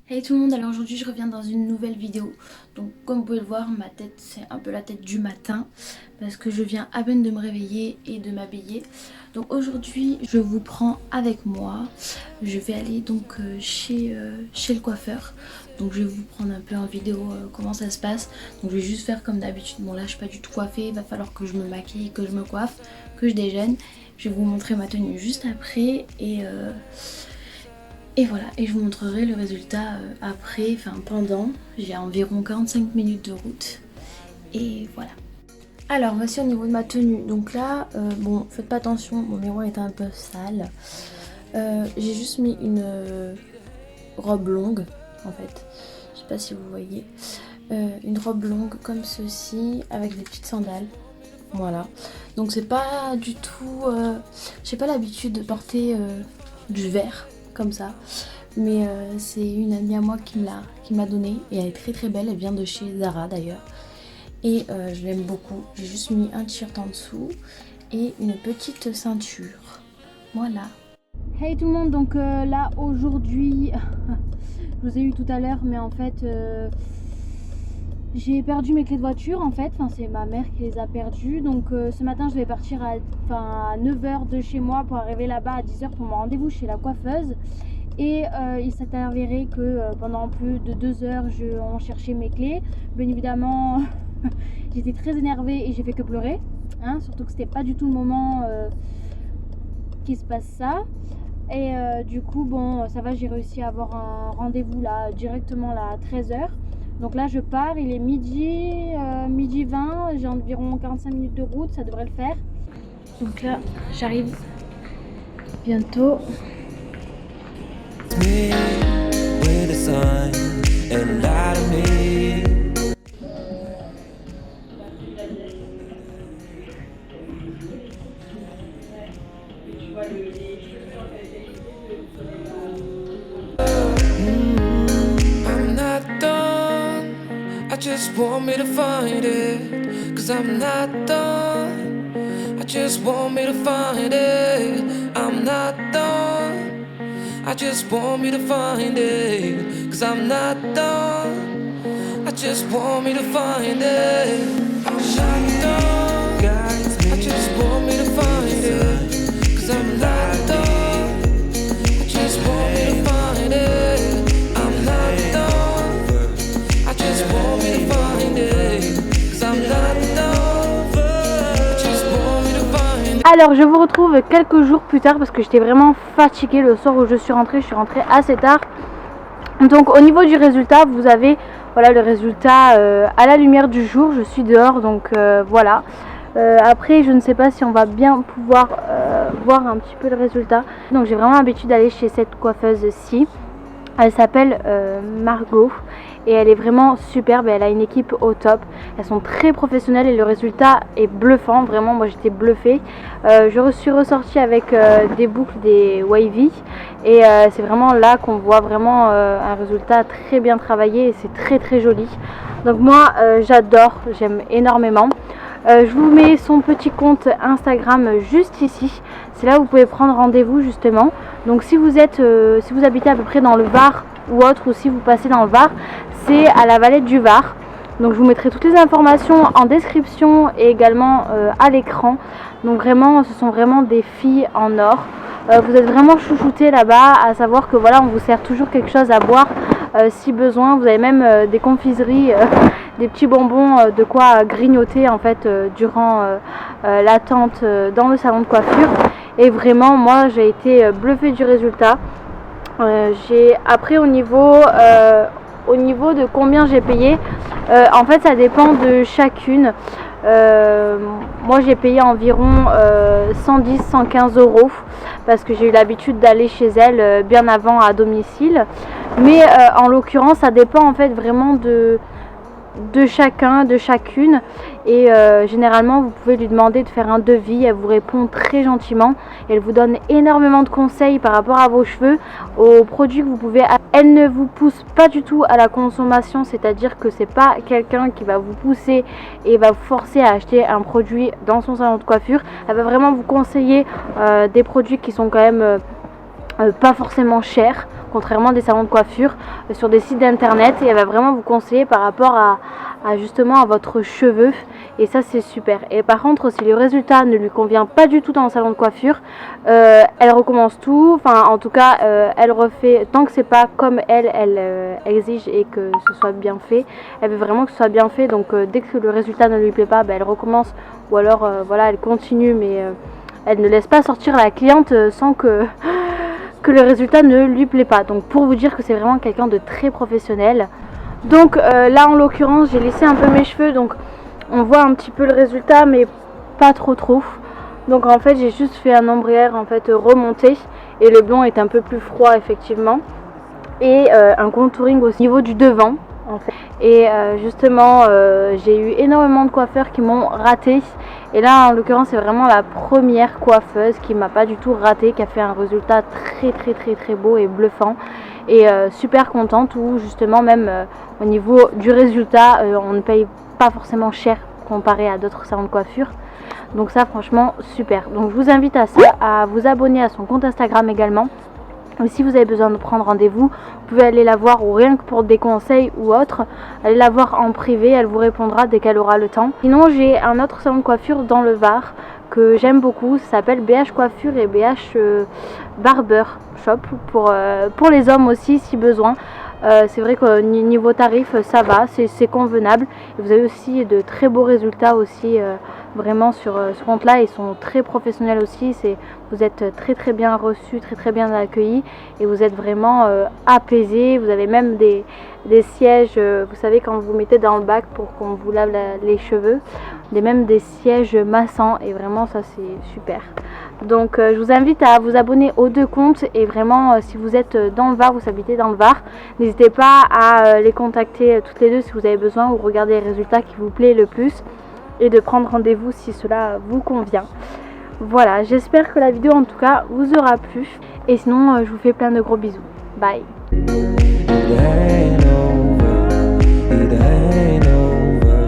Hey tout le monde, alors aujourd'hui je reviens dans une nouvelle vidéo. Donc comme vous pouvez le voir, ma tête c'est un peu la tête du matin parce que je viens à peine de me réveiller et de m'habiller. Donc aujourd'hui je vous prends avec moi. Je vais aller donc chez le coiffeur. Donc je vais vous prendre un peu en vidéo comment ça se passe. Donc je vais juste faire comme d'habitude. Bon là je suis pas du tout coiffée, il va falloir que je me maquille, que je me coiffe, que je déjeune. Je vais vous montrer ma tenue juste après et voilà, et je vous montrerai le résultat après, enfin pendant. J'ai environ 45 minutes de route. Et voilà. Alors voici au niveau de ma tenue. Donc là, bon, faites pas attention, mon miroir est un peu sale. J'ai juste mis une robe longue, en fait. Je sais pas si vous voyez. Une robe longue comme ceci, avec des petites sandales. Voilà. Donc c'est pas du tout... j'ai pas l'habitude de porter du vert comme ça, mais c'est une amie à moi qui me l'a donnée et elle est très très belle, elle vient de chez Zara d'ailleurs et je l'aime beaucoup. J'ai juste mis un t-shirt en dessous et une petite ceinture, voilà. Hey tout le monde, donc là aujourd'hui je vous ai eu tout à l'heure, mais en fait j'ai perdu mes clés de voiture en fait, enfin c'est ma mère qui les a perdues. Donc ce matin je vais partir à 9h de chez moi pour arriver là-bas à 10h pour mon rendez-vous chez la coiffeuse. Et il s'est avéré que pendant plus de 2 heures on cherchait mes clés. Bien évidemment j'étais très énervée et j'ai fait que pleurer, hein, surtout que c'était pas du tout le moment qu'il se passe ça. Et du coup bon ça va, j'ai réussi à avoir un rendez-vous là directement là, à 13h. Donc là je pars, il est midi 20, j'ai environ 45 minutes de route, ça devrait le faire. Donc là j'arrive bientôt. Just want me to find it, 'cause I'm not done. I just want me to find it. I'm not done. I just want me to find it, 'cause I'm not done. I just want me to find it. I'm not done, guys. I just want me to find it, 'cause I'm not done. I just want me to find it. I'm not done. I just want me to find it, 'cause I'm not done. I just want me to find it. Alors je vous retrouve quelques jours plus tard parce que j'étais vraiment fatiguée le soir où je suis rentrée assez tard. Donc au niveau du résultat, vous avez voilà le résultat à la lumière du jour. Je suis dehors, donc voilà. Après je ne sais pas si on va bien pouvoir voir un petit peu le résultat. Donc j'ai vraiment l'habitude d'aller chez cette coiffeuse-ci. Elle s'appelle Margot et elle est vraiment superbe, elle a une équipe au top, elles sont très professionnelles et le résultat est bluffant, vraiment moi j'étais bluffée. Je suis ressortie avec des boucles, des wavy, et c'est vraiment là qu'on voit vraiment un résultat très bien travaillé et c'est très très joli. Donc moi j'adore, j'aime énormément. Je vous mets son petit compte Instagram juste ici. C'est là où vous pouvez prendre rendez-vous justement. Donc si vous habitez à peu près dans le Var ou autre, ou si vous passez dans le Var, c'est à la Valette du Var. Donc je vous mettrai toutes les informations en description et également à l'écran. Donc vraiment, ce sont vraiment des filles en or. Vous êtes vraiment chouchoutées là-bas, à savoir que voilà, on vous sert toujours quelque chose à boire si besoin. Vous avez même des confiseries, des petits bonbons, de quoi grignoter en fait durant l'attente dans le salon de coiffure. Et vraiment moi j'ai été bluffée du résultat. Après au niveau de combien j'ai payé, en fait ça dépend de chacune. Moi j'ai payé environ 110-115 euros parce que j'ai eu l'habitude d'aller chez elle bien avant à domicile. Mais en l'occurrence ça dépend en fait vraiment de chacun, de chacune, et généralement vous pouvez lui demander de faire un devis, elle vous répond très gentiment et elle vous donne énormément de conseils par rapport à vos cheveux, aux produits que vous pouvez. Elle ne vous pousse pas du tout à la consommation, c'est-à-dire que c'est pas quelqu'un qui va vous pousser et va vous forcer à acheter un produit dans son salon de coiffure. Elle va vraiment vous conseiller des produits qui sont quand même pas forcément cher, contrairement à des salons de coiffure sur des sites d'internet, et elle va vraiment vous conseiller par rapport à justement à votre cheveu, et ça c'est super. Et par contre, si le résultat ne lui convient pas du tout dans le salon de coiffure, elle recommence tout, enfin en tout cas elle refait, tant que c'est pas comme elle exige et que ce soit bien fait, elle veut vraiment que ce soit bien fait. Donc dès que le résultat ne lui plaît pas, elle recommence, ou alors voilà, elle continue, mais elle ne laisse pas sortir la cliente sans que le résultat ne lui plaît pas. Donc pour vous dire que c'est vraiment quelqu'un de très professionnel. Donc là en l'occurrence j'ai laissé un peu mes cheveux, donc on voit un petit peu le résultat mais pas trop. Donc en fait j'ai juste fait un ombrière en fait remonté, et le blond est un peu plus froid effectivement, et un contouring au niveau du devant en fait. Et justement j'ai eu énormément de coiffeurs qui m'ont raté, et là en l'occurrence c'est vraiment la première coiffeuse qui m'a pas du tout raté, qui a fait un résultat très beau et bluffant, et super contente, où justement même au niveau du résultat on ne paye pas forcément cher comparé à d'autres salons de coiffure. Donc ça franchement super. Donc je vous invite à vous abonner à son compte Instagram également. Et si vous avez besoin de prendre rendez-vous, vous pouvez aller la voir, ou rien que pour des conseils ou autre, allez la voir en privé, elle vous répondra dès qu'elle aura le temps. Sinon j'ai un autre salon de coiffure dans le Var que j'aime beaucoup, ça s'appelle BH Coiffure et BH Barber Shop, pour les hommes aussi si besoin. C'est vrai qu'au niveau tarif ça va, c'est convenable, et vous avez aussi de très beaux résultats aussi vraiment sur ce compte là. Ils sont très professionnels aussi, vous êtes très bien reçus, très bien accueillis, et vous êtes vraiment apaisés. Vous avez même des sièges, vous savez, quand vous mettez dans le bac pour qu'on vous lave les cheveux, même des sièges massants, et vraiment ça c'est super. Donc je vous invite à vous abonner aux deux comptes, et vraiment si vous êtes dans le Var, vous habitez dans le Var, n'hésitez pas à les contacter toutes les deux si vous avez besoin, ou regarder les résultats qui vous plaît le plus, et de prendre rendez-vous si cela vous convient. Voilà, j'espère que la vidéo en tout cas vous aura plu, et sinon je vous fais plein de gros bisous. Bye.